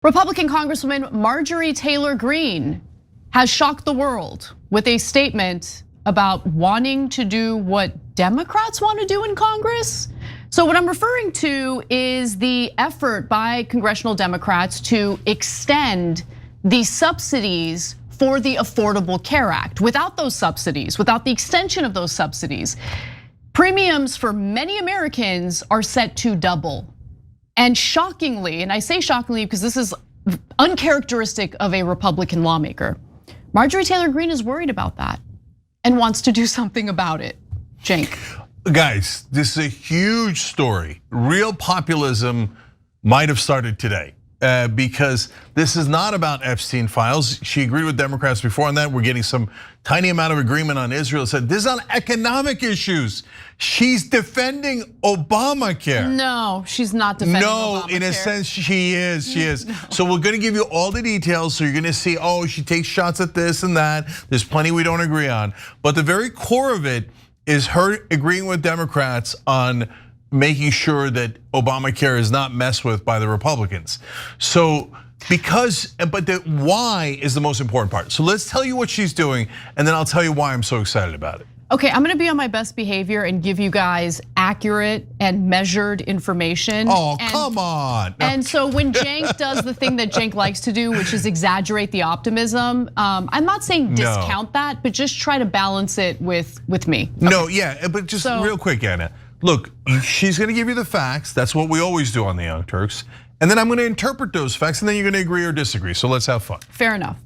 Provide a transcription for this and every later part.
Republican Congresswoman Marjorie Taylor Greene has shocked the world with a statement about wanting to do what Democrats want to do in Congress. So what I'm referring to is the effort by congressional Democrats to extend the subsidies for the Affordable Care Act. Without those subsidies, without the extension of those subsidies, premiums for many Americans are set to double. And shockingly, and I say shockingly because this is uncharacteristic of a Republican lawmaker, Marjorie Taylor Greene is worried about that and wants to do something about it. Cenk. Guys, this is a huge story. Real populism might have started today. Because this is not about Epstein files. She agreed with Democrats before on that. We're getting some tiny amount of agreement on Israel. Said this is on economic issues. She's defending Obamacare. No, she's not defending Obamacare. No, in a sense she is, she is. No. So we're gonna give you all the details. So you're gonna see, oh, she takes shots at this and that. There's plenty we don't agree on. But the very core of it is her agreeing with Democrats on making sure that Obamacare is not messed with by the Republicans. So but the why is the most important part. So let's tell you what she's doing, and then I'll tell you why I'm so excited about it. Okay, I'm gonna be on my best behavior and give you guys accurate and measured information. Oh, come on. And so when Cenk does the thing that Cenk likes to do, which is exaggerate the optimism, I'm not saying discount that, but just try to balance it with me. Okay. No, yeah, but just real quick, Anna. Look, she's gonna give you the facts. That's what we always do on the Young Turks. And then I'm gonna interpret those facts, and then you're gonna agree or disagree. So let's have fun. Fair enough.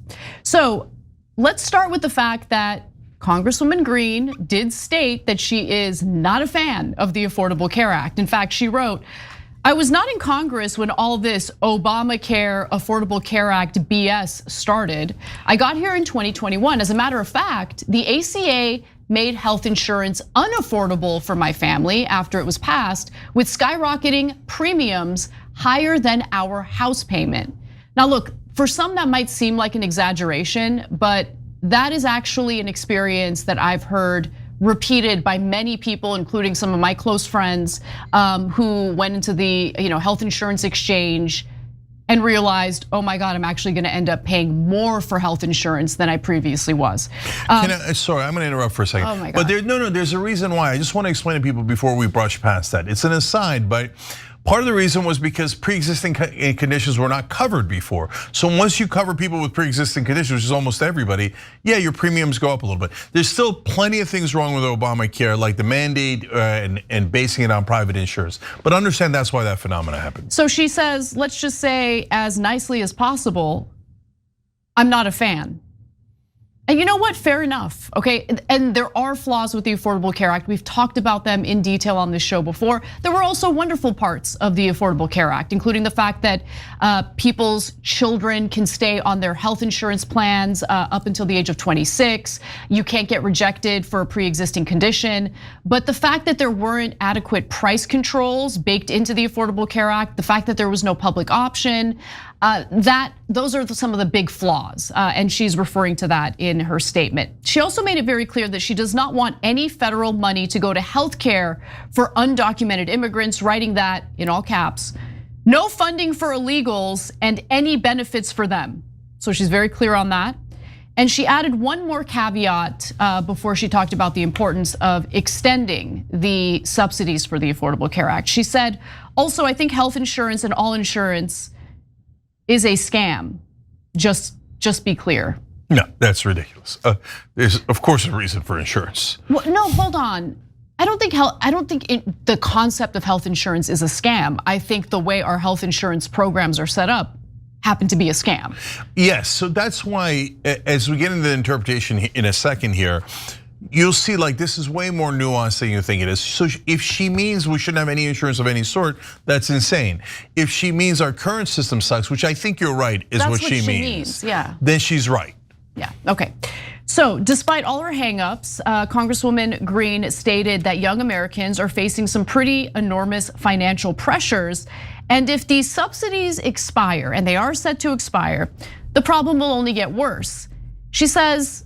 So let's start with the fact that Congresswoman Greene did state that she is not a fan of the Affordable Care Act. In fact, she wrote, "I was not in Congress when all this Obamacare, Affordable Care Act BS started. I got here in 2021. As a matter of fact, the ACA made health insurance unaffordable for my family after it was passed, with skyrocketing premiums higher than our house payment." Now look, for some that might seem like an exaggeration, but that is actually an experience that I've heard repeated by many people, including some of my close friends who went into the health insurance exchange and realized, oh my God, I'm actually gonna end up paying more for health insurance than I previously was. Sorry, I'm gonna interrupt for a second. Oh my God. But there's a reason why. I just wanna explain to people before we brush past that. It's an aside, but part of the reason was because pre-existing conditions were not covered before. So once you cover people with pre-existing conditions, which is almost everybody, yeah, your premiums go up a little bit. There's still plenty of things wrong with Obamacare, like the mandate and basing it on private insurance. But understand that's why that phenomena happened. So she says, let's just say as nicely as possible, I'm not a fan. And you know what, fair enough, okay? And there are flaws with the Affordable Care Act. We've talked about them in detail on this show before. There were also wonderful parts of the Affordable Care Act, including the fact that people's children can stay on their health insurance plans up until the age of 26. You can't get rejected for a pre-existing condition. But the fact that there weren't adequate price controls baked into the Affordable Care Act, the fact that there was no public option, those are some of the big flaws, and she's referring to that in her statement. She also made it very clear that she does not want any federal money to go to healthcare for undocumented immigrants, writing that in all caps, no funding for illegals and any benefits for them. So she's very clear on that. And she added one more caveat before she talked about the importance of extending the subsidies for the Affordable Care Act. She said, also, I think health insurance and all insurance is a scam. Just be clear. No, that's ridiculous. There's of course a reason for insurance. Well, no, hold on. I don't think the concept of health insurance is a scam. I think the way our health insurance programs are set up happen to be a scam. Yes, so that's why as we get into the interpretation in a second here, you'll see like this is way more nuanced than you think it is. So if she means we shouldn't have any insurance of any sort, that's insane. If she means our current system sucks, which I think you're right, is what she means. Yeah. Then she's right. Yeah, okay. So despite all her hangups, Congresswoman Greene stated that young Americans are facing some pretty enormous financial pressures. And if these subsidies expire, and they are set to expire, the problem will only get worse. She says,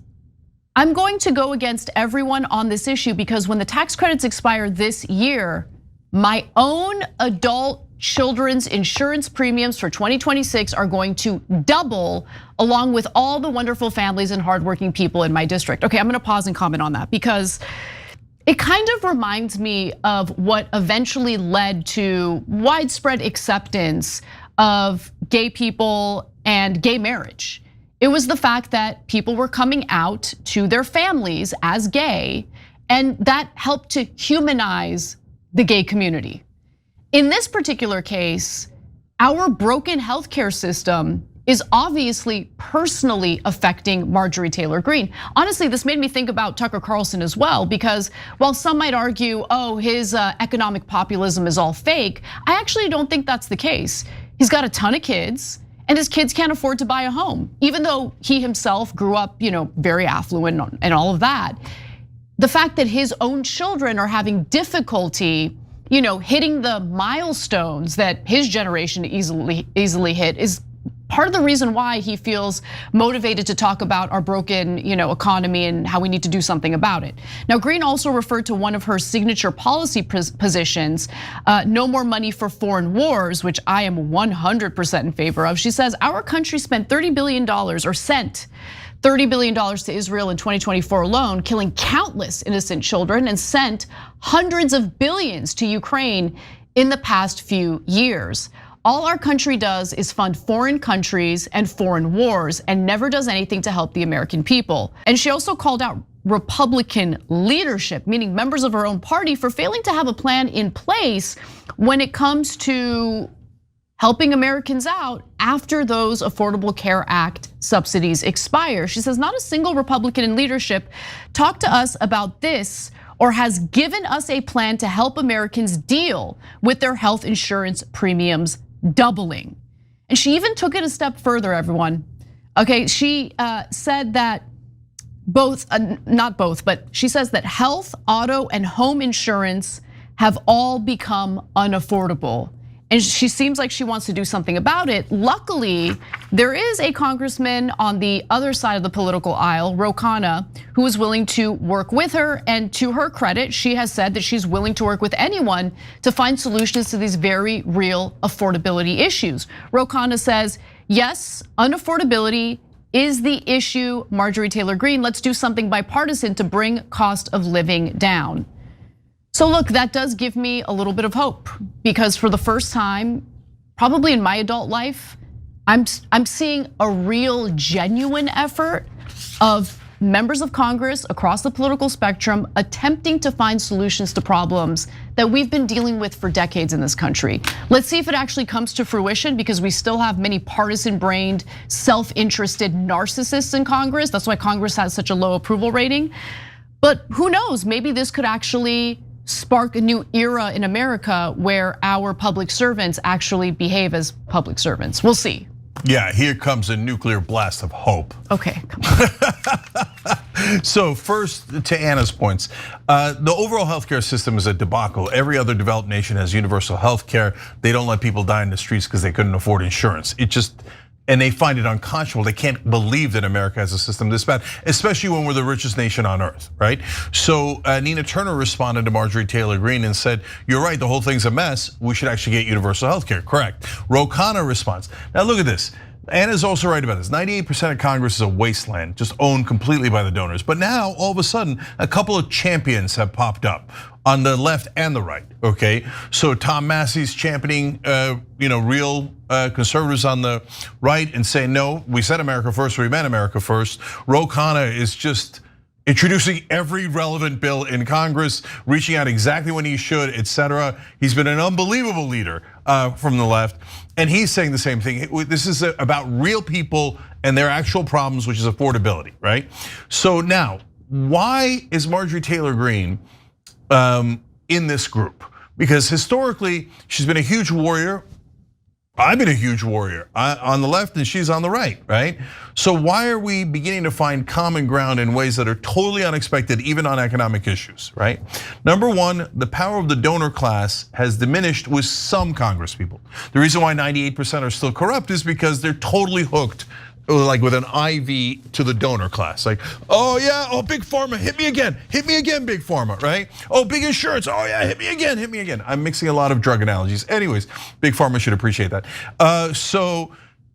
I'm going to go against everyone on this issue because when the tax credits expire this year, my own adult children's insurance premiums for 2026 are going to double, along with all the wonderful families and hardworking people in my district. Okay, I'm gonna pause and comment on that because it kind of reminds me of what eventually led to widespread acceptance of gay people and gay marriage. It was the fact that people were coming out to their families as gay, and that helped to humanize the gay community. In this particular case, our broken healthcare system is obviously personally affecting Marjorie Taylor Greene. Honestly, this made me think about Tucker Carlson as well, because while some might argue, oh, his economic populism is all fake, I actually don't think that's the case. He's got a ton of kids, and his kids can't afford to buy a home, even though he himself grew up, very affluent and all of that. The fact that his own children are having difficulty, hitting the milestones that his generation easily hit is part of the reason why he feels motivated to talk about our broken, economy and how we need to do something about it. Now, Greene also referred to one of her signature policy positions, no more money for foreign wars, which I am 100% in favor of. She says our country spent $30 billion or sent $30 billion to Israel in 2024 alone, killing countless innocent children, and sent hundreds of billions to Ukraine in the past few years. All our country does is fund foreign countries and foreign wars and never does anything to help the American people. And she also called out Republican leadership, meaning members of her own party, for failing to have a plan in place when it comes to helping Americans out after those Affordable Care Act subsidies expire. She says not a single Republican in leadership talked to us about this or has given us a plan to help Americans deal with their health insurance premiums doubling. And she even took it a step further, everyone. Okay, she said that not both, but she says that health, auto, and home insurance have all become unaffordable. And she seems like she wants to do something about it. Luckily, there is a congressman on the other side of the political aisle, Ro Khanna, who is willing to work with her. And to her credit, she has said that she's willing to work with anyone to find solutions to these very real affordability issues. Ro Khanna says, yes, unaffordability is the issue, Marjorie Taylor Greene. Let's do something bipartisan to bring cost of living down. So look, that does give me a little bit of hope, because for the first time, probably in my adult life, I'm seeing a real genuine effort of members of Congress across the political spectrum attempting to find solutions to problems that we've been dealing with for decades in this country. Let's see if it actually comes to fruition, because we still have many partisan-brained, self-interested narcissists in Congress. That's why Congress has such a low approval rating. But who knows, maybe this could actually spark a new era in America where our public servants actually behave as public servants. We'll see. Yeah, here comes a nuclear blast of hope. Okay, come on. So first, to Anna's points, the overall healthcare system is a debacle. Every other developed nation has universal healthcare. They don't let people die in the streets because they couldn't afford insurance. And they find it unconscionable. They can't believe that America has a system this bad, especially when we're the richest nation on earth, right? So Nina Turner responded to Marjorie Taylor Greene and said, you're right, the whole thing's a mess. We should actually get universal health care, correct. Ro Khanna responds. Now look at this. Anna's also right about this. 98% of Congress is a wasteland, just owned completely by the donors. But now, all of a sudden, a couple of champions have popped up on the left and the right, okay? So Tom Massey's championing real conservatives on the right and saying, no, we said America first, we meant America first. Ro Khanna is just introducing every relevant bill in Congress, reaching out exactly when he should, etc. He's been an unbelievable leader from the left, and he's saying the same thing. This is about real people and their actual problems, which is affordability, right? So now, why is Marjorie Taylor Greene in this group? Because historically, she's been a huge warrior. I've been a huge warrior on the left and she's on the right, right? So why are we beginning to find common ground in ways that are totally unexpected, even on economic issues, right? Number one, the power of the donor class has diminished with some Congress people. The reason why 98% are still corrupt is because they're totally hooked like with an IV to the donor class. Like, oh yeah, oh big pharma, hit me again, big pharma, right? Oh, big insurance, oh yeah, hit me again. I'm mixing a lot of drug analogies. Anyways, big pharma should appreciate that.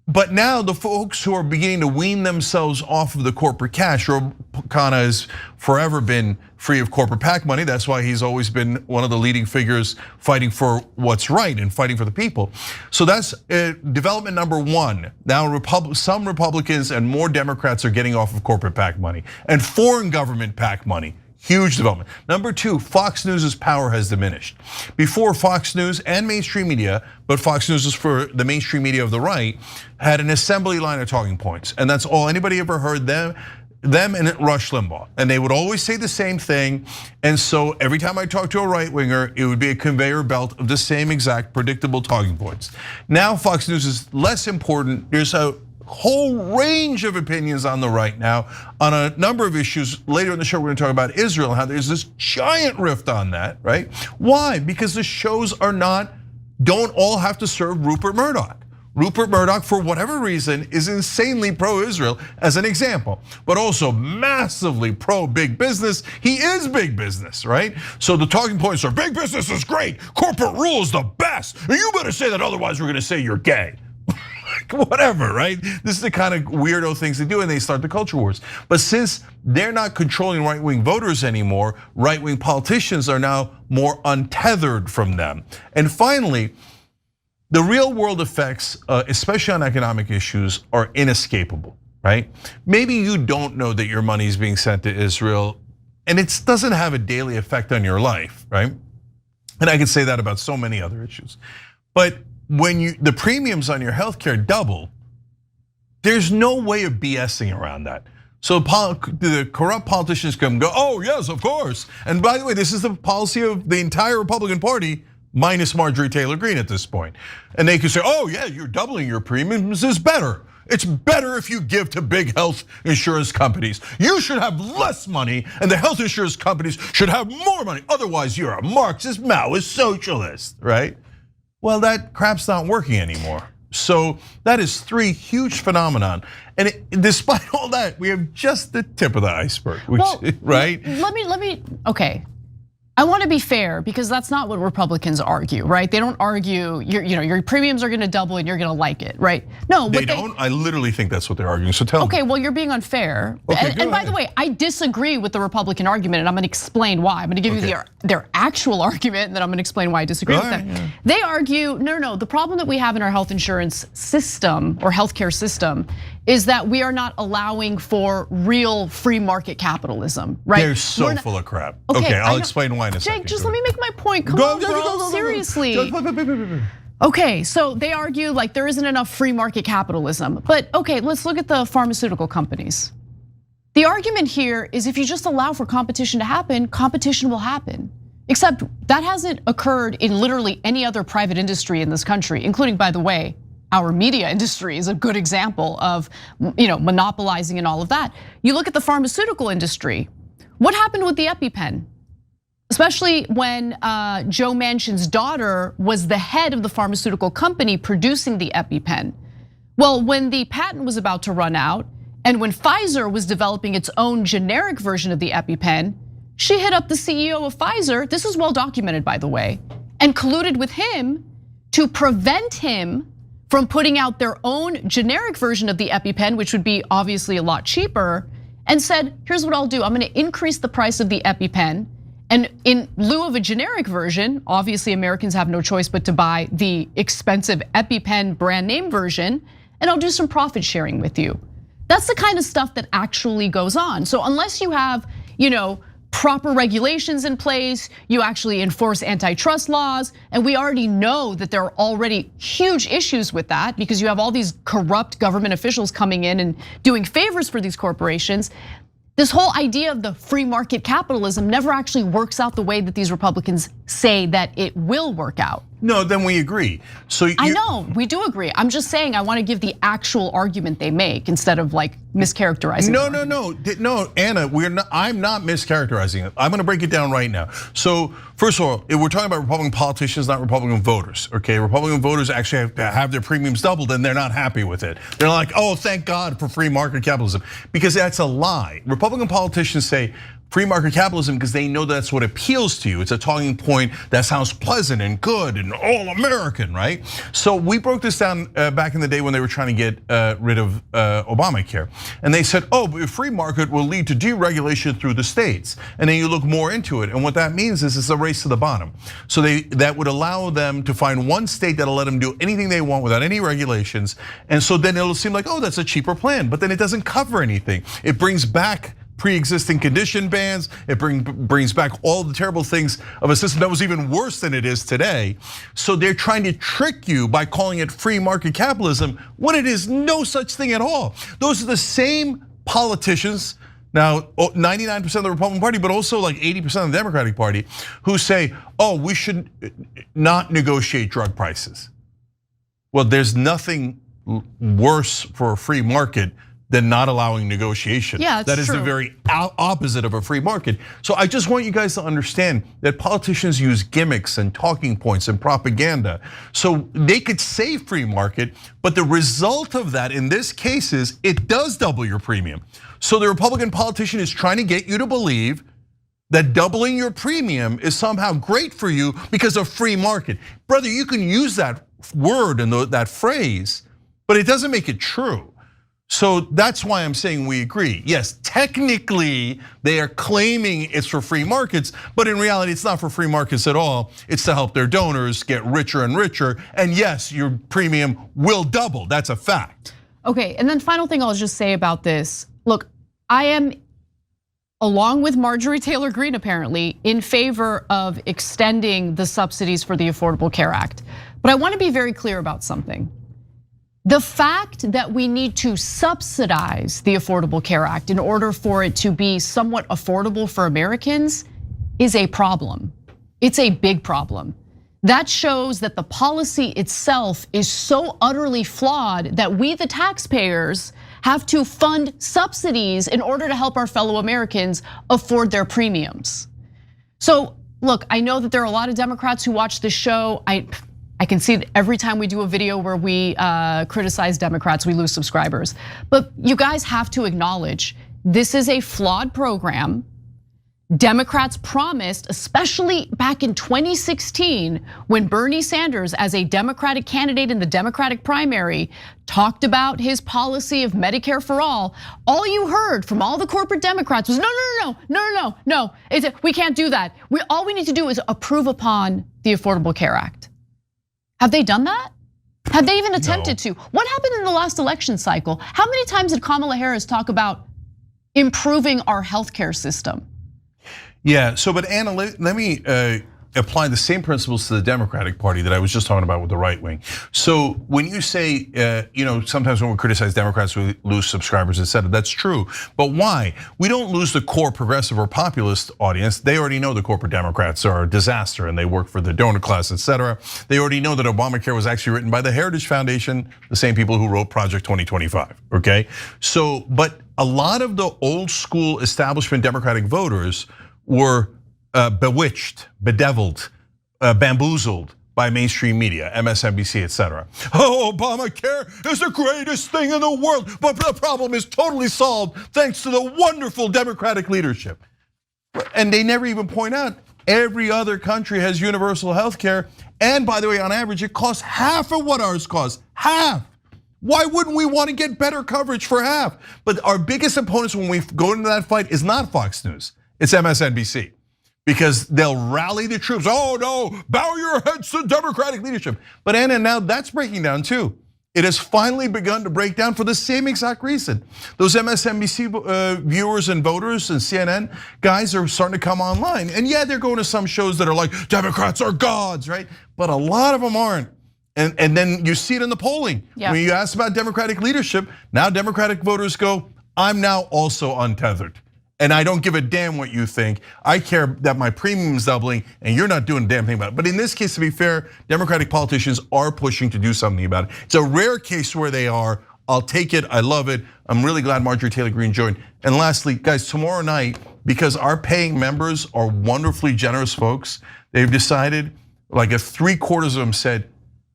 But now the folks who are beginning to wean themselves off of the corporate cash, Ro Khanna has forever been free of corporate PAC money. That's why he's always been one of the leading figures fighting for what's right and fighting for the people. So that's development number one. Now some Republicans and more Democrats are getting off of corporate PAC money and foreign government PAC money. Huge development. Number two, Fox News's power has diminished. Before, Fox News and mainstream media, but Fox News is for the mainstream media of the right, had an assembly line of talking points. And that's all anybody ever heard them and Rush Limbaugh. And they would always say the same thing. And so every time I talked to a right winger, it would be a conveyor belt of the same exact predictable talking points. Now Fox News is less important. There's a whole range of opinions on the right now on a number of issues. Later in the show, we're gonna talk about Israel and how there's this giant rift on that, right? Why? Because the shows don't all have to serve Rupert Murdoch. Rupert Murdoch, for whatever reason, is insanely pro-Israel as an example, but also massively pro-big business. He is big business, right? So the talking points are big business is great, corporate rule is the best. You better say that, otherwise we're gonna say you're gay. Whatever, right? This is the kind of weirdo things they do, and they start the culture wars. But since they're not controlling right-wing voters anymore, right-wing politicians are now more untethered from them. And finally, the real world effects, especially on economic issues, are inescapable, right? Maybe you don't know that your money is being sent to Israel, and it doesn't have a daily effect on your life, right? And I can say that about so many other issues. But when the premiums on your healthcare double, there's no way of BSing around that. So the corrupt politicians come go, oh yes, of course. And by the way, this is the policy of the entire Republican Party, minus Marjorie Taylor Greene at this point. And they can say, oh yeah, you're doubling your premiums is better. It's better if you give to big health insurance companies. You should have less money and the health insurance companies should have more money. Otherwise, you're a Marxist, Maoist, socialist, right? Well, that crap's not working anymore. So that is three huge phenomenon. And despite all that, we have just the tip of the iceberg, right? Let me, okay. I want to be fair because that's not what Republicans argue, right? They don't argue your premiums are going to double and you're going to like it, right? No, they don't. I literally think that's what they're arguing. So tell me. Okay, well you're being unfair. Okay, and by the way, I disagree with the Republican argument, and I'm going to explain why. I'm going to give you their actual argument, and then I'm going to explain why I disagree with them. Yeah. They argue, no. The problem that we have in our health insurance system or healthcare system is that we are not allowing for real free market capitalism, right? They're so full of crap. Okay, I'll explain why in a second. Jake, just let me make my point. Come on, bro, seriously. Okay, so they argue like there isn't enough free market capitalism. But okay, let's look at the pharmaceutical companies. The argument here is if you just allow for competition to happen, competition will happen. Except that hasn't occurred in literally any other private industry in this country, including, by the way, our media industry is a good example of monopolizing and all of that. You look at the pharmaceutical industry. What happened with the EpiPen? Especially when Joe Manchin's daughter was the head of the pharmaceutical company producing the EpiPen. Well, when the patent was about to run out, and when Pfizer was developing its own generic version of the EpiPen, she hit up the CEO of Pfizer, this is well documented by the way, and colluded with him to prevent him from putting out their own generic version of the EpiPen, which would be obviously a lot cheaper, and said, here's what I'll do, I'm gonna increase the price of the EpiPen, and in lieu of a generic version, obviously Americans have no choice but to buy the expensive EpiPen brand name version, and I'll do some profit sharing with you. That's the kind of stuff that actually goes on. So unless you have, proper regulations in place, you actually enforce antitrust laws, and we already know that there are already huge issues with that because you have all these corrupt government officials coming in and doing favors for these corporations. This whole idea of the free market capitalism never actually works out the way that these Republicans say that it will work out. No, then we agree. So I know, we do agree. I'm just saying I want to give the actual argument they make instead of like mischaracterizing. No, Anna, I'm not mischaracterizing it. I'm gonna break it down right now. So first of all, if we're talking about Republican politicians, not Republican voters, okay? Republican voters actually have their premiums doubled and they're not happy with it. They're like, oh, thank God for free market capitalism, because that's a lie. Republican politicians say free market capitalism because they know that's what appeals to you. It's a talking point that sounds pleasant and good and all American, right? So we broke this down back in the day when they were trying to get rid of Obamacare. And they said, oh, but free market will lead to deregulation through the states. And then you look more into it. And what that means is it's a race to the bottom. So that would allow them to find one state that'll let them do anything they want without any regulations. And so then it'll seem like, oh, that's a cheaper plan. But then it doesn't cover anything. It brings back pre-existing condition bans. It brings back all the terrible things of a system that was even worse than it is today. So they're trying to trick you by calling it free market capitalism when it is no such thing at all. Those are the same politicians, now 99% of the Republican Party, but also like 80% of the Democratic Party, who say, oh, we should not negotiate drug prices. Well, there's nothing worse for a free market than not allowing negotiation. Yeah, that is true. The very opposite of a free market. So I just want you guys to understand that politicians use gimmicks and talking points and propaganda. So they could say free market, but the result of that in this case is it does double your premium. So the Republican politician is trying to get you to believe that doubling your premium is somehow great for you because of free market. Brother, you can use that word and that phrase, but it doesn't make it true. So that's why I'm saying we agree. Yes, technically they are claiming it's for free markets, but in reality it's not for free markets at all. It's to help their donors get richer and richer. And yes, your premium will double, that's a fact. Okay, and then final thing I'll just say about this. Look, I am, along with Marjorie Taylor Greene apparently, in favor of extending the subsidies for the Affordable Care Act. But I wanna be very clear about something. The fact that we need to subsidize the Affordable Care Act in order for it to be somewhat affordable for Americans is a problem. It's a big problem. That shows that the policy itself is so utterly flawed that we, the taxpayers, have to fund subsidies in order to help our fellow Americans afford their premiums. So look, I know that there are a lot of Democrats who watch this show. I can see that every time we do a video where we criticize Democrats, we lose subscribers. But you guys have to acknowledge this is a flawed program. Democrats promised, especially back in 2016, when Bernie Sanders, as a Democratic candidate in the Democratic primary, talked about his policy of Medicare for all you heard from all the corporate Democrats was no. We can't do that. All we need to do is approve upon the Affordable Care Act. Have they done that? Have they even attempted to? What happened in the last election cycle? How many times did Kamala Harris talk about improving our healthcare system? Yeah, so but Anna, let me apply the same principles to the Democratic Party that I was just talking about with the right wing. So when you say, sometimes when we criticize Democrats, we lose subscribers, et cetera, that's true. But why? We don't lose the core progressive or populist audience. They already know the corporate Democrats are a disaster and they work for the donor class, et cetera. They already know that Obamacare was actually written by the Heritage Foundation, the same people who wrote Project 2025, okay? So, but a lot of the old school establishment Democratic voters were bewitched, bedeviled, bamboozled by mainstream media, MSNBC, et cetera. Oh, Obamacare is the greatest thing in the world, but the problem is totally solved thanks to the wonderful Democratic leadership. And they never even point out every other country has universal health care. And by the way, on average, it costs half of what ours costs, half. Why wouldn't we want to get better coverage for half? But our biggest opponents when we go into that fight is not Fox News, it's MSNBC. Because they'll rally the troops. Oh no, bow your heads to Democratic leadership. But Anna, now that's breaking down too. It has finally begun to break down for the same exact reason. Those MSNBC viewers and voters and CNN guys are starting to come online. And yeah, they're going to some shows that are like, Democrats are gods, right? But a lot of them aren't. And then you see it in the polling. Yeah. When you ask about Democratic leadership, now Democratic voters go, I'm now also untethered. and I don't give a damn what you think. I care that my premium's doubling and you're not doing a damn thing about it. But in this case, to be fair, Democratic politicians are pushing to do something about it. It's a rare case where they are. I'll take it, I love it. I'm really glad Marjorie Taylor Greene joined. And lastly, guys, tomorrow night, because our paying members are wonderfully generous folks, they've decided, like 3/4 of them said,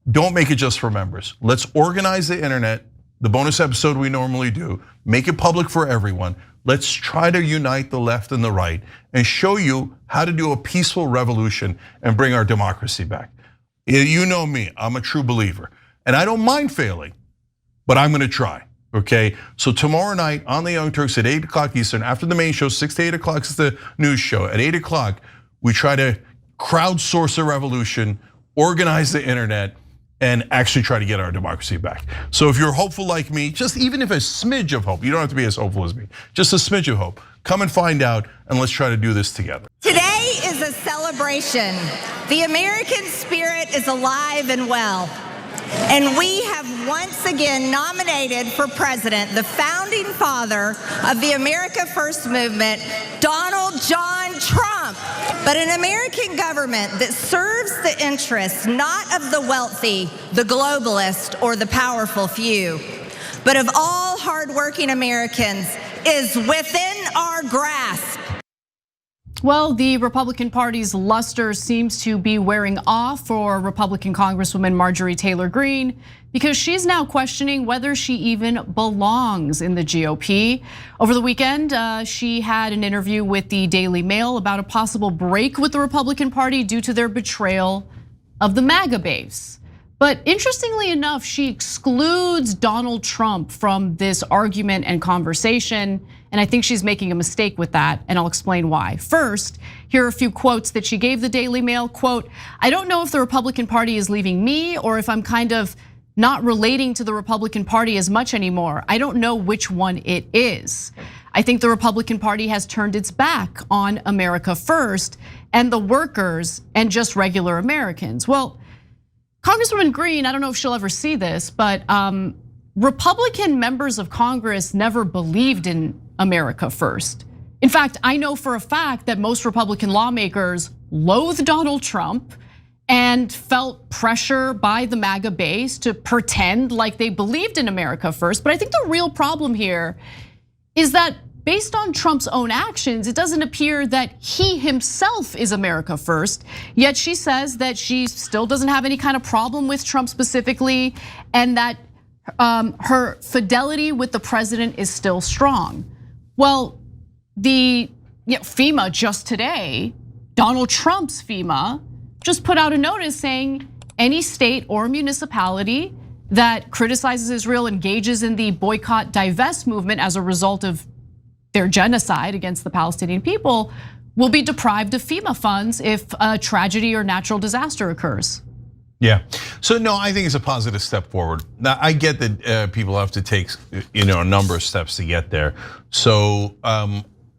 don't make it just for members. Let's organize the internet, the bonus episode we normally do, make it public for everyone. Let's try to unite the left and the right and show you how to do a peaceful revolution and bring our democracy back. You know me, I'm a true believer. And I don't mind failing, but I'm gonna try, okay? So tomorrow night on the Young Turks at 8 o'clock Eastern, after the main show, 6 to 8 o'clock is the news show. At 8 o'clock, we try to crowdsource a revolution, organize the internet, and actually try to get our democracy back. So if you're hopeful like me, just even if a smidge of hope, you don't have to be as hopeful as me, just a smidge of hope, come and find out and let's try to do this together. Today is a celebration. The American spirit is alive and well. And we have once again nominated for president the founding father of the America First movement, Donald John Trump. But an American government that serves the interests not of the wealthy, the globalist, or the powerful few, but of all hardworking Americans is within our grasp. Well, the Republican Party's luster seems to be wearing off for Republican Congresswoman Marjorie Taylor Greene because she's now questioning whether she even belongs in the GOP. Over the weekend, she had an interview with the Daily Mail about a possible break with the Republican Party due to their betrayal of the MAGA base. But interestingly enough, she excludes Donald Trump from this argument and conversation. And I think she's making a mistake with that, and I'll explain why. First, here are a few quotes that she gave the Daily Mail. Quote, I don't know if the Republican Party is leaving me or if I'm kind of not relating to the Republican Party as much anymore. I don't know which one it is. I think the Republican Party has turned its back on America First and the workers and just regular Americans. Well, Congresswoman Greene, I don't know if she'll ever see this, but Republican members of Congress never believed in America First. In fact, I know for a fact that most Republican lawmakers loathe Donald Trump and felt pressure by the MAGA base to pretend like they believed in America First. But I think the real problem here is that based on Trump's own actions, it doesn't appear that he himself is America First. Yet she says that she still doesn't have any kind of problem with Trump specifically, and that her fidelity with the president is still strong. Well, the FEMA just today, Donald Trump's FEMA, just put out a notice saying any state or municipality that criticizes Israel, engages in the boycott, divest movement as a result of their genocide against the Palestinian people, will be deprived of FEMA funds if a tragedy or natural disaster occurs. Yeah, so no, I think it's a positive step forward. Now I get that people have to take a number of steps to get there. So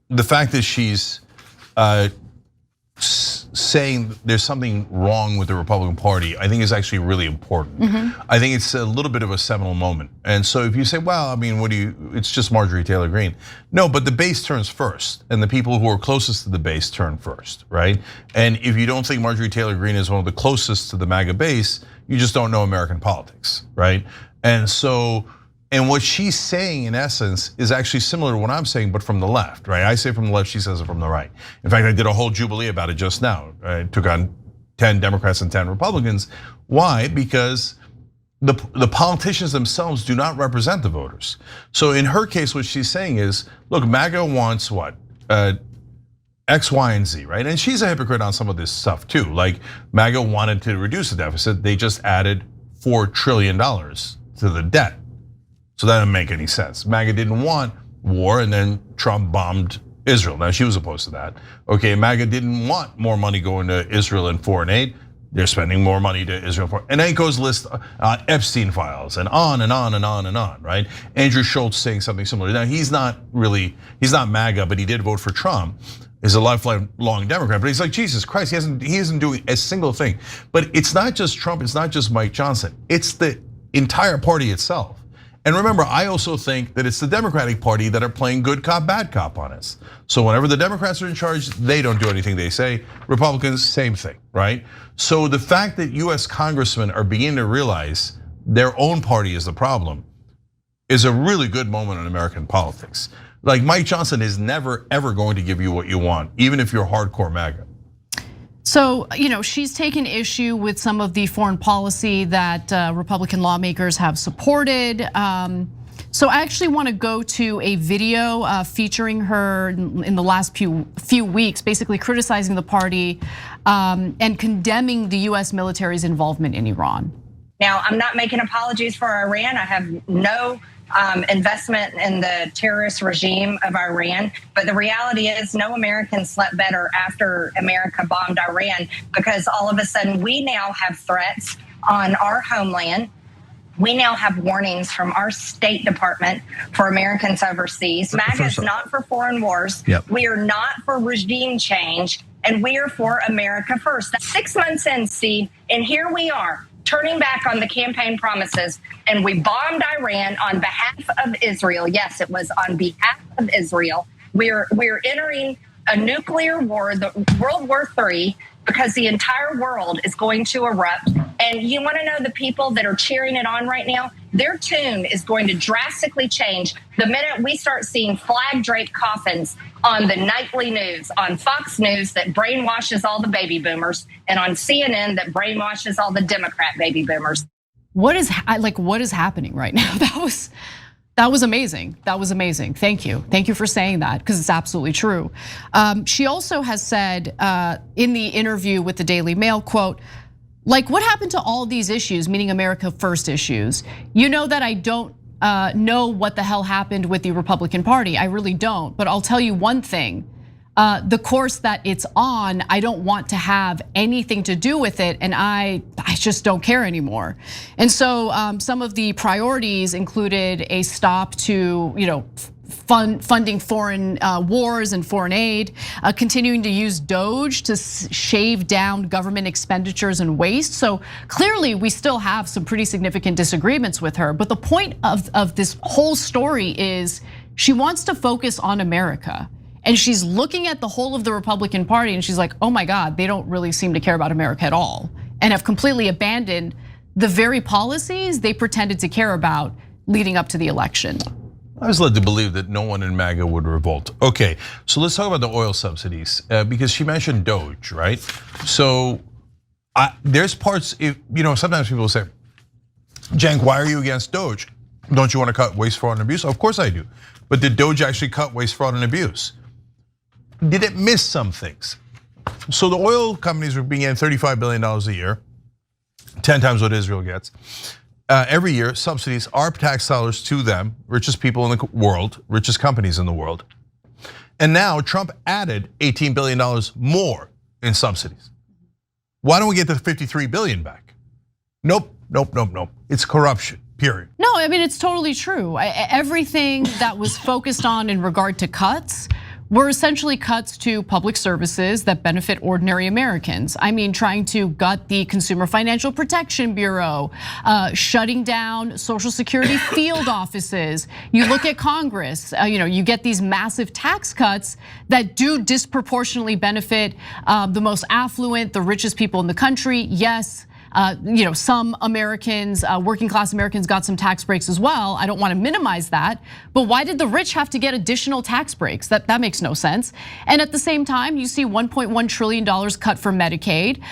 the fact that she's saying there's something wrong with the Republican Party, I think is actually really important. I think it's a little bit of a seminal moment. And so if you say, well, I mean, it's just Marjorie Taylor Greene. No, but the base turns first, and the people who are closest to the base turn first, right? And if you don't think Marjorie Taylor Greene is one of the closest to the MAGA base, you just don't know American politics, right? And so, and what she's saying in essence is actually similar to what I'm saying, but from the left, right? I say from the left, she says it from the right. In fact, I did a whole jubilee about it just now. I took on 10 Democrats and 10 Republicans. Why? Because the politicians themselves do not represent the voters. So in her case, what she's saying is, look, MAGA wants what? X, Y, and Z, right? And she's a hypocrite on some of this stuff too. Like MAGA wanted to reduce the deficit. They just added $4 trillion to the debt. So that doesn't make any sense. MAGA didn't want war, and then Trump bombed Israel. Now she was opposed to that. Okay, MAGA didn't want more money going to Israel in foreign aid. They're spending more money to Israel for, and then it goes list Epstein files and on and on and on and on, right? Andrew Schultz saying something similar. Now he's not MAGA, but he did vote for Trump. He's a lifelong Democrat, but he's like, Jesus Christ, he isn't doing a single thing. But it's not just Trump, it's not just Mike Johnson, it's the entire party itself. And remember, I also think that it's the Democratic Party that are playing good cop, bad cop on us. So whenever the Democrats are in charge, they don't do anything they say. Republicans, same thing, right? So the fact that US congressmen are beginning to realize their own party is the problem is a really good moment in American politics. Like Mike Johnson is never ever going to give you what you want, even if you're hardcore MAGA. So, she's taken issue with some of the foreign policy that Republican lawmakers have supported. So I actually want to go to a video featuring her in the last few weeks, basically criticizing the party and condemning the US military's involvement in Iran. Now, I'm not making apologies for Iran. I have no investment in the terrorist regime of Iran. But the reality is no American slept better after America bombed Iran, because all of a sudden we now have threats on our homeland. We now have warnings from our State Department for Americans overseas. MAGA is not for foreign wars. Yep. We are not for regime change, and we are for America first. That's 6 months in, Steve, and here we are, turning back on the campaign promises, and we bombed Iran on behalf of Israel. Yes, it was on behalf of Israel. We're entering a nuclear war, the World War III, because the entire world is going to erupt. And you want to know the people that are cheering it on right now? Their tune is going to drastically change the minute we start seeing flag-draped coffins on the nightly news, on Fox News that brainwashes all the baby boomers, and on CNN that brainwashes all the Democrat baby boomers. What is happening right now? That was amazing. That was amazing. Thank you. Thank you for saying that, because it's absolutely true. She also has said in the interview with the Daily Mail, quote, like, what happened to all these issues, meaning America First issues? You know that I don't know what the hell happened with the Republican Party. I really don't. But I'll tell you one thing. The course that it's on, I don't want to have anything to do with it, and I just don't care anymore. And so some of the priorities included a stop to, funding foreign wars and foreign aid, continuing to use Doge to shave down government expenditures and waste. So clearly we still have some pretty significant disagreements with her. But the point of this whole story is she wants to focus on America. And she's looking at the whole of the Republican Party and she's like, oh my God, they don't really seem to care about America at all, and have completely abandoned the very policies they pretended to care about leading up to the election. I was led to believe that no one in MAGA would revolt. Okay, so let's talk about the oil subsidies, because she mentioned Doge, right? So there's parts, sometimes people say, Cenk, why are you against Doge? Don't you want to cut waste, fraud, and abuse? Of course I do. But did Doge actually cut waste, fraud, and abuse? Did it miss some things? So the oil companies were being getting $35 billion a year, 10 times what Israel gets. Every year, subsidies, our tax dollars to them, richest people in the world, richest companies in the world. And now Trump added $18 billion more in subsidies. Why don't we get the 53 billion back? Nope. It's corruption, period. No, I mean, it's totally true. Everything that was focused on in regard to cuts were essentially cuts to public services that benefit ordinary Americans. I mean, trying to gut the Consumer Financial Protection Bureau, shutting down Social Security field offices. You look at Congress, you get these massive tax cuts that do disproportionately benefit the most affluent, the richest people in the country. Yes, some Americans, working class Americans got some tax breaks as well. I don't want to minimize that, but why did the rich have to get additional tax breaks? That makes no sense. And at the same time, you see $1.1 trillion cut for Medicaid.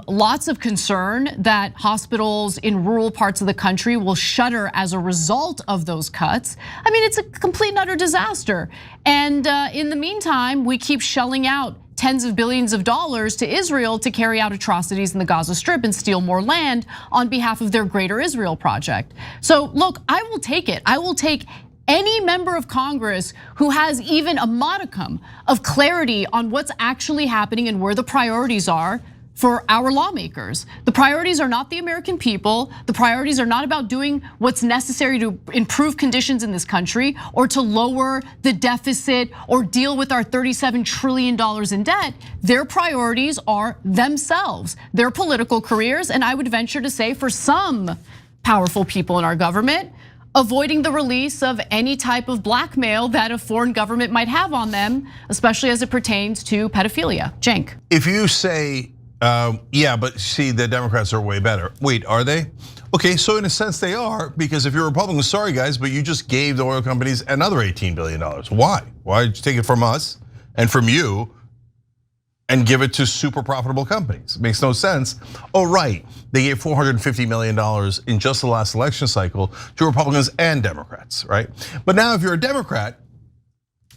Lots of concern that hospitals in rural parts of the country will shutter as a result of those cuts. I mean, it's a complete and utter disaster. And in the meantime, we keep shelling out tens of billions of dollars to Israel to carry out atrocities in the Gaza Strip and steal more land on behalf of their Greater Israel project. So look, I will take it. I will take any member of Congress who has even a modicum of clarity on what's actually happening and where the priorities are for our lawmakers. The priorities are not the American people. The priorities are not about doing what's necessary to improve conditions in this country or to lower the deficit or deal with our $37 trillion in debt. Their priorities are themselves, their political careers, and I would venture to say for some powerful people in our government, avoiding the release of any type of blackmail that a foreign government might have on them, especially as it pertains to pedophilia. Cenk. If you say, yeah, but see, the Democrats are way better. Wait, are they? Okay, so in a sense they are, because if you're Republicans, sorry guys, but you just gave the oil companies another $18 billion. Why? Why did you take it from us and from you and give it to super profitable companies? It makes no sense. Oh, right, they gave $450 million in just the last election cycle to Republicans and Democrats, right? But now if you're a Democrat,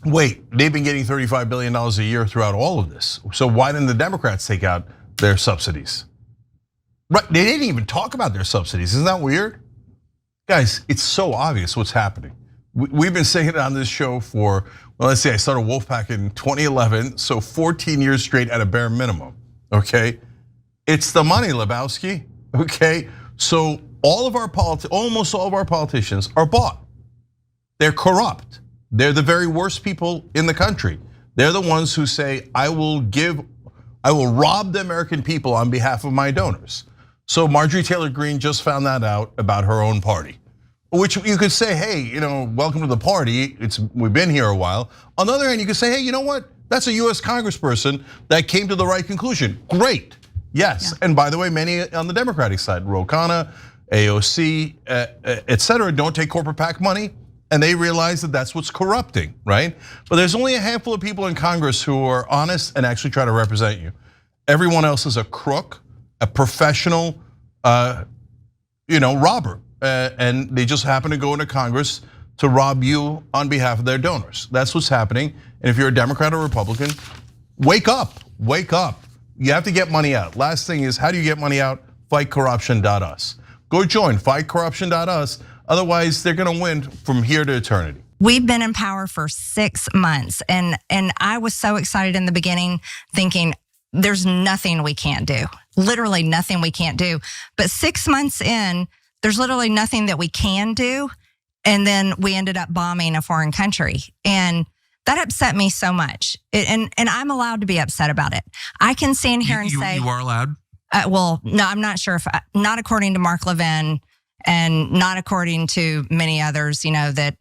wait, they've been getting $35 billion a year throughout all of this. So why didn't the Democrats take out their subsidies? Right, they didn't even talk about their subsidies. Isn't that weird? Guys, it's so obvious what's happening. We've been saying it on this show for, well, let's say I started Wolfpack in 2011, so 14 years straight at a bare minimum, okay? It's the money, Lebowski, okay? So almost all of our politicians are bought. They're corrupt. They're the very worst people in the country. They're the ones who say, I will rob the American people on behalf of my donors. So Marjorie Taylor Greene just found that out about her own party, which you could say, hey, welcome to the party. We've been here a while. On the other hand, you could say, hey, you know what? That's a US congressperson that came to the right conclusion. Great, yes. Yeah. And by the way, many on the Democratic side, Ro Khanna, AOC, et cetera, don't take corporate PAC money. And they realize that that's what's corrupting, right? But there's only a handful of people in Congress who are honest and actually try to represent you. Everyone else is a crook, a professional, robber, and they just happen to go into Congress to rob you on behalf of their donors. That's what's happening. And if you're a Democrat or Republican, wake up, wake up. You have to get money out. Last thing is, how do you get money out? Fightcorruption.us. Go join fightcorruption.us. Otherwise, they're gonna win from here to eternity. We've been in power for 6 months, and I was so excited in the beginning, thinking there's nothing we can't do. Literally nothing we can't do. But 6 months in, there's literally nothing that we can do. And then we ended up bombing a foreign country. And that upset me so much. And I'm allowed to be upset about it. I can stand here and say- You are allowed? Well, no, I'm not sure if, not according to Mark Levin, and not according to many others, that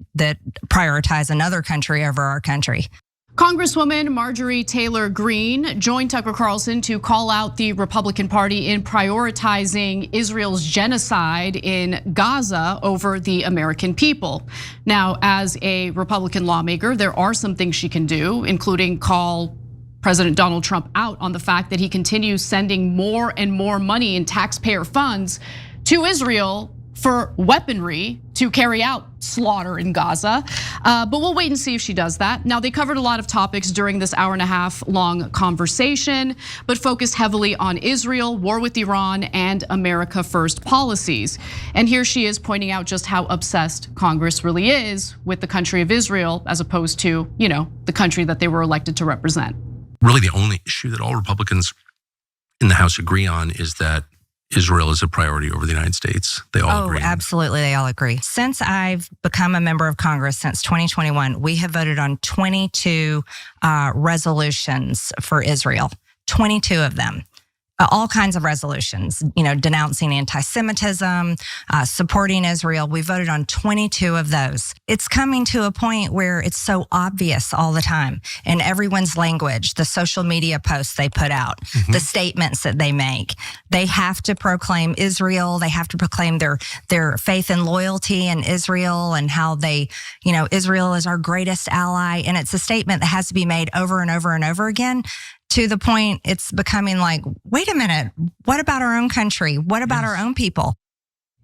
prioritize another country over our country. Congresswoman Marjorie Taylor Greene joined Tucker Carlson to call out the Republican Party in prioritizing Israel's genocide in Gaza over the American people. Now, as a Republican lawmaker, there are some things she can do, including call President Donald Trump out on the fact that he continues sending more and more money in taxpayer funds to Israel for weaponry to carry out slaughter in Gaza. But we'll wait and see if she does that. Now, they covered a lot of topics during this hour-and-a-half long conversation, but focused heavily on Israel, war with Iran, and America First policies. And here she is pointing out just how obsessed Congress really is with the country of Israel, as opposed to, the country that they were elected to represent. Really, the only issue that all Republicans in the House agree on is that Israel is a priority over the United States. They all agree. Oh, absolutely, they all agree. Since I've become a member of Congress since 2021, we have voted on 22 resolutions for Israel, 22 of them. All kinds of resolutions, denouncing anti-Semitism, supporting Israel. We voted on 22 of those. It's coming to a point where it's so obvious all the time in everyone's language, the social media posts they put out, the statements that they make. They have to proclaim Israel. They have to proclaim their faith and loyalty in Israel and how they, Israel is our greatest ally. And it's a statement that has to be made over and over and over again, to the point it's becoming like, wait a minute, what about our own country? What about our own people?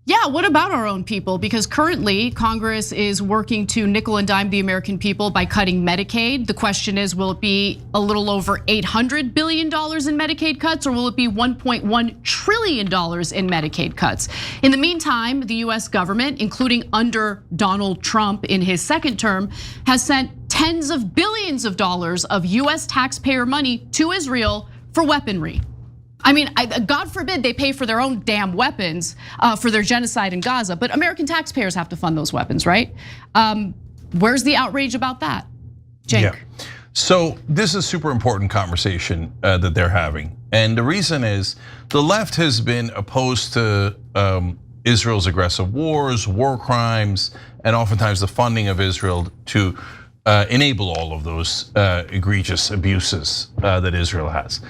Yeah, what about our own people? Because currently Congress is working to nickel and dime the American people by cutting Medicaid. The question is, will it be a little over $800 billion in Medicaid cuts, or will it be $1.1 trillion in Medicaid cuts? In the meantime, the US government, including under Donald Trump in his second term, has sent tens of billions of dollars of US taxpayer money to Israel for weaponry. I mean, God forbid they pay for their own damn weapons for their genocide in Gaza, but American taxpayers have to fund those weapons, right? Where's the outrage about that? Cenk. Yeah. So this is a super important conversation that they're having. And the reason is the left has been opposed to Israel's aggressive wars, war crimes, and oftentimes the funding of Israel to enable all of those egregious abuses that Israel has.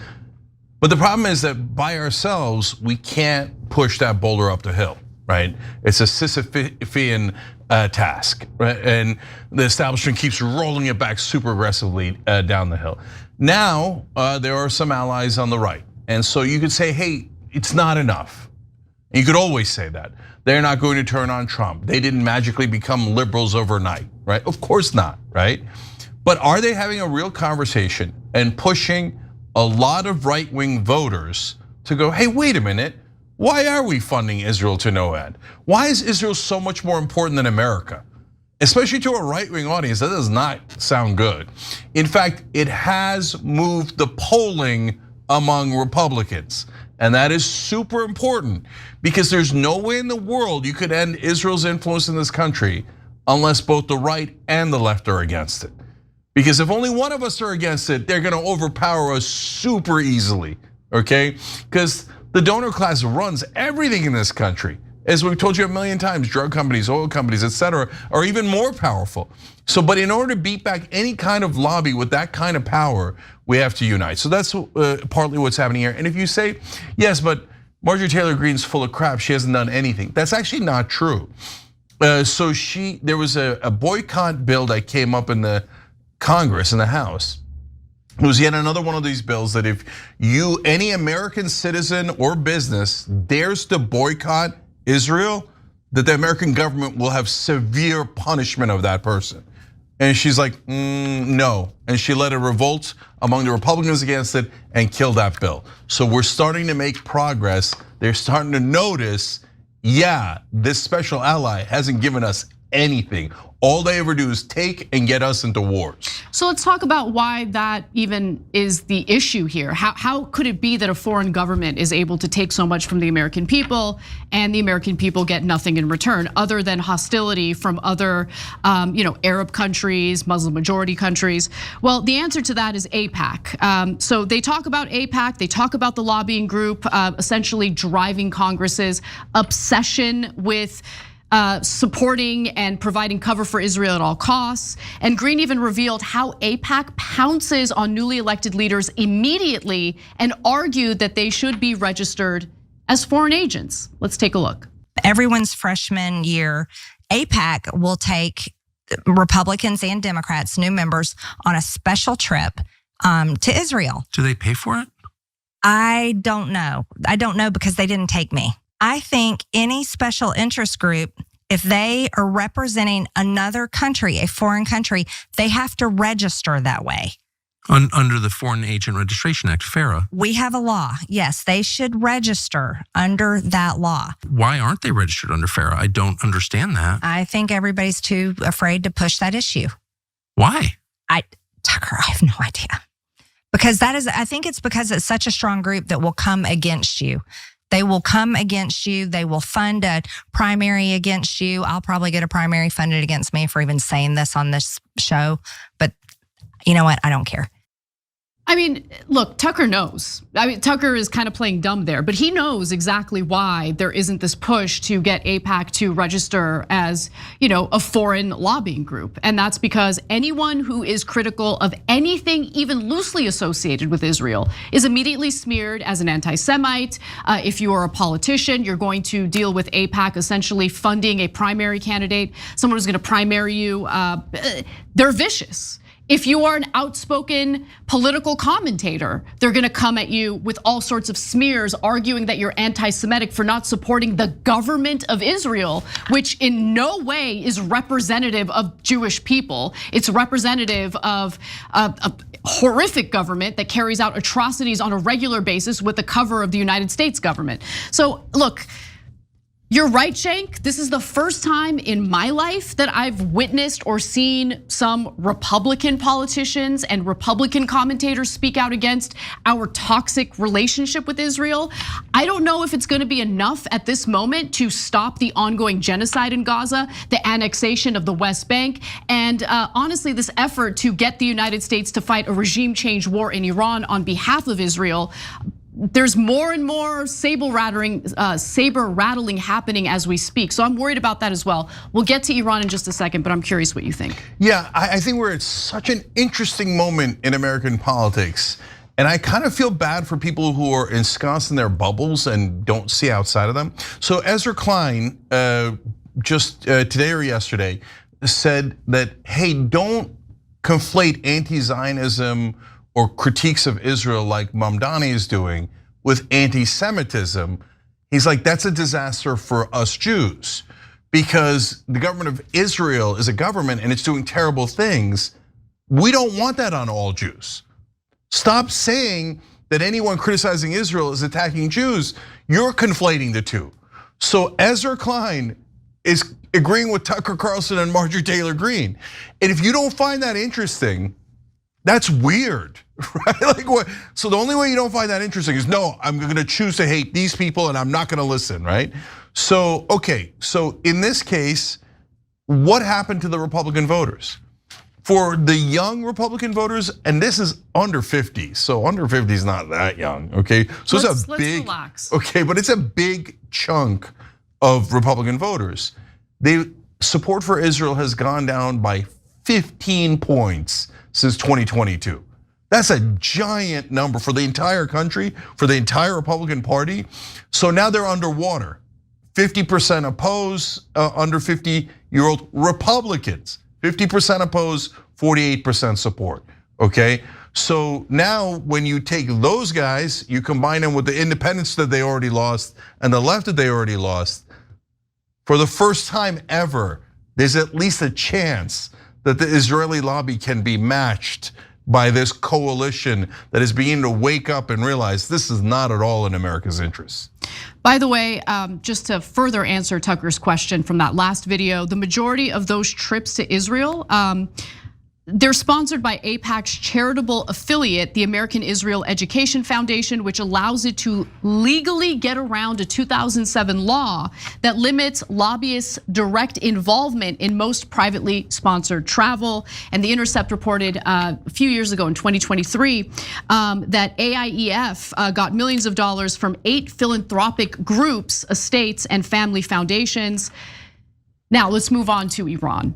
But the problem is that by ourselves, we can't push that boulder up the hill, right? It's a Sisyphean task, right? And the establishment keeps rolling it back super aggressively down the hill. Now, there are some allies on the right. And so you could say, hey, it's not enough. You could always say that. They're not going to turn on Trump. They didn't magically become liberals overnight, right? Of course not, right? But are they having a real conversation and pushing a lot of right-wing voters to go, hey, wait a minute, why are we funding Israel to no end? Why is Israel so much more important than America? Especially to a right-wing audience, that does not sound good. In fact, it has moved the polling among Republicans. And that is super important because there's no way in the world you could end Israel's influence in this country unless both the right and the left are against it. Because if only one of us are against it, they're gonna overpower us super easily, okay? Because the donor class runs everything in this country. As we've told you a million times, drug companies, oil companies, etc., are even more powerful. So, but in order to beat back any kind of lobby with that kind of power, we have to unite. So that's partly what's happening here. And if you say, yes, but Marjorie Taylor Greene's full of crap, she hasn't done anything. That's actually not true. So there was a boycott bill that came up in the Congress, in the House. It was yet another one of these bills that if any American citizen or business dares to boycott Israel, that the American government will have severe punishment of that person. And she's like, no. And she led a revolt among the Republicans against it and killed that bill. So we're starting to make progress. They're starting to notice, yeah, this special ally hasn't given us anything. All they ever do is take and get us into wars. So let's talk about why that even is the issue here. How could it be that a foreign government is able to take so much from the American people and the American people get nothing in return other than hostility from other Arab countries, Muslim majority countries? Well, the answer to that is AIPAC. So they talk about AIPAC, they talk about the lobbying group essentially driving Congress's obsession with supporting and providing cover for Israel at all costs. And Greene even revealed how AIPAC pounces on newly elected leaders immediately and argued that they should be registered as foreign agents. Let's take a look. Everyone's freshman year, AIPAC will take Republicans and Democrats, new members, on a special trip to Israel. Do they pay for it? I don't know. I don't know because they didn't take me. I think any special interest group, if they are representing another country, a foreign country, they have to register that way. Under the Foreign Agent Registration Act, FARA. We have a law. Yes, they should register under that law. Why aren't they registered under FARA? I don't understand that. I think everybody's too afraid to push that issue. Why? Tucker, I have no idea. Because I think it's because it's such a strong group that will come against you. They will come against you. They will fund a primary against you. I'll probably get a primary funded against me for even saying this on this show. But you know what? I don't care. I mean, look, Tucker knows. I mean, Tucker is kind of playing dumb there, but he knows exactly why there isn't this push to get AIPAC to register as, a foreign lobbying group. And that's because anyone who is critical of anything even loosely associated with Israel is immediately smeared as an anti-Semite. If you are a politician, you're going to deal with AIPAC essentially funding a primary candidate, someone who's going to primary you. They're vicious. If you are an outspoken political commentator, they're gonna come at you with all sorts of smears, arguing that you're anti-Semitic for not supporting the government of Israel, which in no way is representative of Jewish people. It's representative of a horrific government that carries out atrocities on a regular basis with the cover of the United States government. So look, you're right, Shank. This is the first time in my life that I've witnessed or seen some Republican politicians and Republican commentators speak out against our toxic relationship with Israel. I don't know if it's gonna be enough at this moment to stop the ongoing genocide in Gaza, the annexation of the West Bank, and honestly, this effort to get the United States to fight a regime change war in Iran on behalf of Israel. there's more and more saber rattling happening as we speak. So I'm worried about that as well. We'll get to Iran in just a second, but I'm curious what you think. Yeah, I think we're at such an interesting moment in American politics. And I kind of feel bad for people who are ensconced in their bubbles and don't see outside of them. So Ezra Klein, just today or yesterday, said that, hey, don't conflate anti-Zionism or critiques of Israel like Mamdani is doing with anti-Semitism. He's like, that's a disaster for us Jews because the government of Israel is a government and it's doing terrible things. We don't want that on all Jews. Stop saying that anyone criticizing Israel is attacking Jews. You're conflating the two. So Ezra Klein is agreeing with Tucker Carlson and Marjorie Taylor Greene. And if you don't find that interesting, that's weird, right? Like what? So the only way you don't find that interesting is no, I'm gonna choose to hate these people and I'm not gonna listen, right? So, okay, so in this case, what happened to the Republican voters? For the young Republican voters, and this is under 50, so under 50 is not that young, okay? So it's a big, relax. Okay, but it's a big chunk of Republican voters. Support for Israel has gone down by 15 points since 2022. That's a giant number for the entire country, for the entire Republican Party. So now they're underwater. 50% oppose under 50-year-old Republicans. 50% oppose, 48% support, okay? So now when you take those guys, you combine them with the independents that they already lost and the left that they already lost, for the first time ever, there's at least a chance that the Israeli lobby can be matched by this coalition that is beginning to wake up and realize this is not at all in America's interest. By the way, just to further answer Tucker's question from that last video, the majority of those trips to Israel, they're sponsored by AIPAC's charitable affiliate, the American Israel Education Foundation, which allows it to legally get around a 2007 law that limits lobbyists' direct involvement in most privately sponsored travel. And The Intercept reported a few years ago in 2023 that AIEF got millions of dollars from 8 philanthropic groups, estates, and family foundations. Now let's move on to Iran.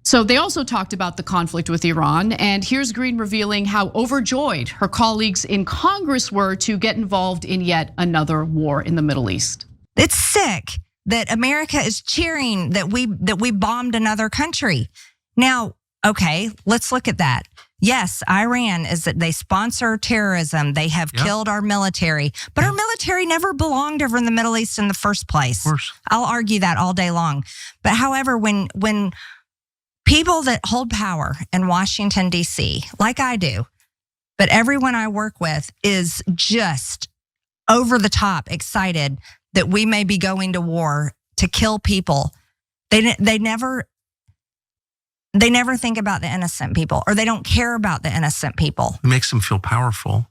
So they also talked about the conflict with Iran, and here's Greene revealing how overjoyed her colleagues in Congress were to get involved in yet another war in the Middle East. It's sick that America is cheering that we bombed another country. Now, okay, let's look at that. Yes, Iran is that they sponsor terrorism. They have killed our military, but our military never belonged over in the Middle East in the first place. Of course. I'll argue that all day long. But however, when people that hold power in Washington, D.C., like I do, but everyone I work with is just over the top excited that we may be going to war to kill people. They never think about the innocent people, or they don't care about the innocent people. It makes them feel powerful.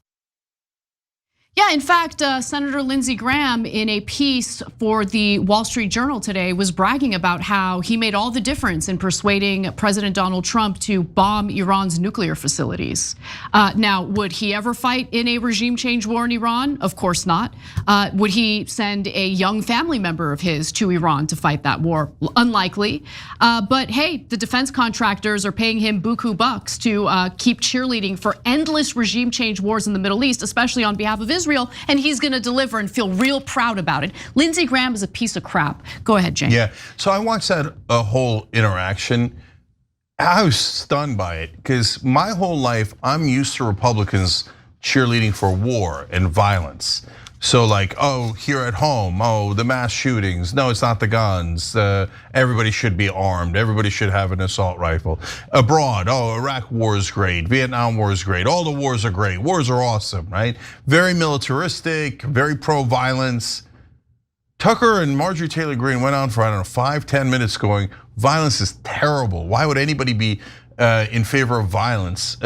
Yeah, in fact, Senator Lindsey Graham in a piece for the Wall Street Journal today was bragging about how he made all the difference in persuading President Donald Trump to bomb Iran's nuclear facilities. Now, would he ever fight in a regime change war in Iran? Of course not. Would he send a young family member of his to Iran to fight that war? Unlikely. But hey, the defense contractors are paying him buku bucks to keep cheerleading for endless regime change wars in the Middle East, especially on behalf of Israel, and he's gonna deliver and feel real proud about it. Lindsey Graham is a piece of crap. Go ahead, Jane. Yeah, so I watched that whole interaction. I was stunned by it because my whole life I'm used to Republicans cheerleading for war and violence. So like, oh, here at home, oh, the mass shootings. No, it's not the guns. Everybody should be armed. Everybody should have an assault rifle. Abroad, oh, Iraq war is great. Vietnam war is great. All the wars are great. Wars are awesome, right? Very militaristic, very pro-violence. Tucker and Marjorie Taylor Greene went on for, I don't know, 5-10 minutes going, violence is terrible. Why would anybody be in favor of violence?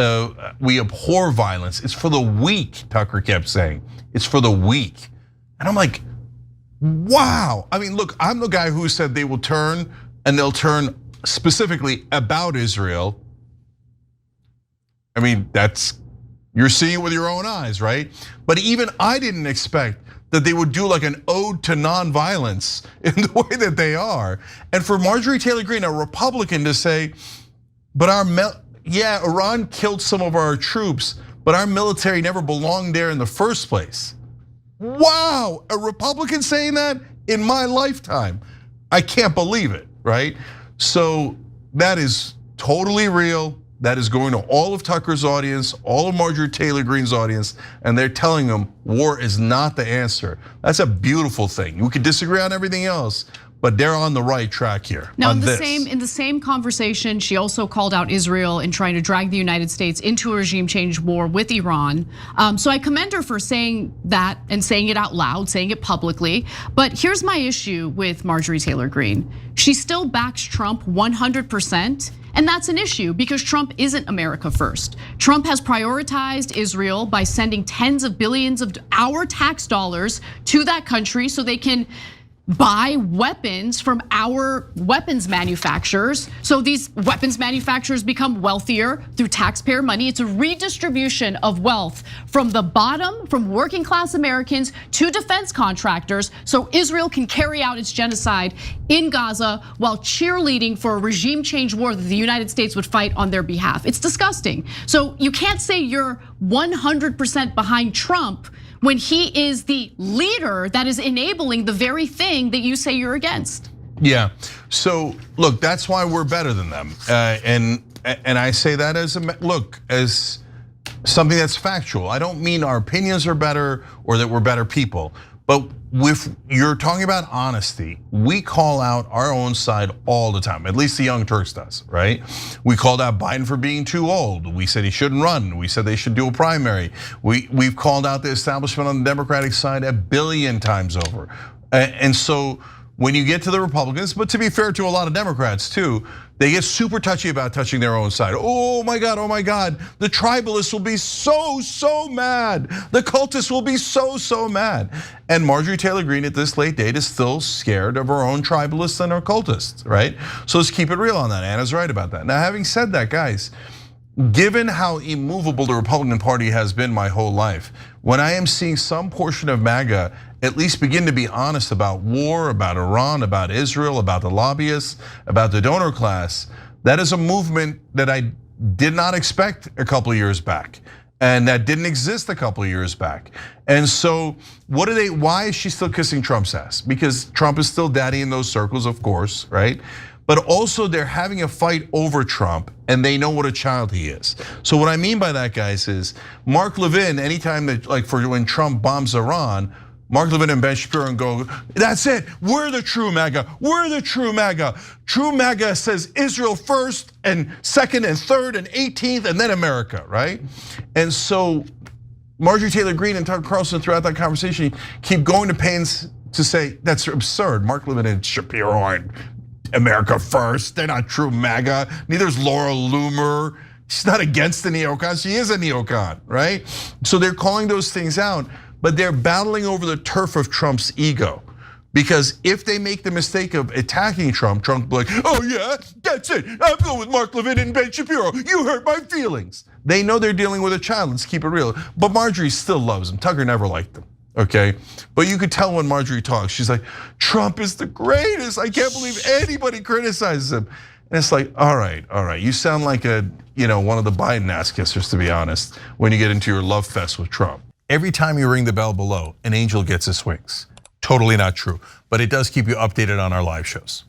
We abhor violence. It's for the weak, Tucker kept saying. It's for the weak. And I'm like, wow. I mean, look, I'm the guy who said they will turn, and they'll turn specifically about Israel. I mean, that's You're seeing it with your own eyes, right? But even I didn't expect that they would do like an ode to nonviolence in the way that they are. And for Marjorie Taylor Greene, a Republican, to say, but Iran killed some of our troops, but our military never belonged there in the first place. Wow, a Republican saying that in my lifetime. I can't believe it, right? So that is totally real. That is going to all of Tucker's audience, all of Marjorie Taylor Greene's audience, and they're telling them war is not the answer. That's a beautiful thing. We could disagree on everything else, but they're on the right track here. Now, in the same conversation, she also called out Israel in trying to drag the United States into a regime change war with Iran. So I commend her for saying that and saying it out loud, saying it publicly. But here's my issue with Marjorie Taylor Greene. She still backs Trump 100%. And that's an issue because Trump isn't America first. Trump has prioritized Israel by sending tens of billions of our tax dollars to that country so they can buy weapons from our weapons manufacturers. So these weapons manufacturers become wealthier through taxpayer money. It's a redistribution of wealth from the bottom, from working class Americans to defense contractors, so Israel can carry out its genocide in Gaza while cheerleading for a regime change war that the United States would fight on their behalf. It's disgusting. So you can't say you're 100% behind Trump when he is the leader that is enabling the very thing that you say you're against. Yeah, so look, that's why we're better than them. And I say that as as something that's factual. I don't mean our opinions are better or that we're better people. But if you're talking about honesty, we call out our own side all the time. At least the Young Turks does, right? We called out Biden for being too old. We said he shouldn't run. We said they should do a primary. We've called out the establishment on the Democratic side 1 billion times over. And so when you get to the Republicans, but to be fair to a lot of Democrats too, they get super touchy about touching their own side. Oh my God, the tribalists will be so mad. The cultists will be so mad. And Marjorie Taylor Greene at this late date is still scared of her own tribalists and her cultists, right? So let's keep it real on that. Anna's right about that. Now, having said that, guys, given how immovable the Republican Party has been my whole life, when I am seeing some portion of MAGA at least begin to be honest about war, about Iran, about Israel, about the lobbyists, about the donor class, that is a movement that I did not expect a couple of years back. And that didn't exist a couple of years back. And so why is she still kissing Trump's ass? Because Trump is still daddy in those circles, of course, right? But also they're having a fight over Trump and they know what a child he is. So what I mean by that, guys, is Mark Levin, anytime that, like for when Trump bombs Iran, Mark Levin and Ben Shapiro and go, that's it, we're the true MAGA, we're the true MAGA. True MAGA says Israel first and second and third and 18th and then America, right? And so Marjorie Taylor Greene and Tucker Carlson throughout that conversation keep going to pains to say that's absurd. Mark Levin and Shapiro aren't America first, they're not true MAGA, neither is Laura Loomer. She's not against the neocons, she is a neocon, right? So they're calling those things out, but they're battling over the turf of Trump's ego. Because if they make the mistake of attacking Trump will be like, oh yeah, that's it, I'm going with Mark Levin and Ben Shapiro, you hurt my feelings. They know they're dealing with a child, let's keep it real. But Marjorie still loves him, Tucker never liked him, okay? But you could tell when Marjorie talks, she's like, Trump is the greatest, I can't believe anybody criticizes him. And it's like, all right, you sound like one of the Biden ass kissers, to be honest, when you get into your love fest with Trump. Every time you ring the bell below, an angel gets his wings. Totally not true, but it does keep you updated on our live shows.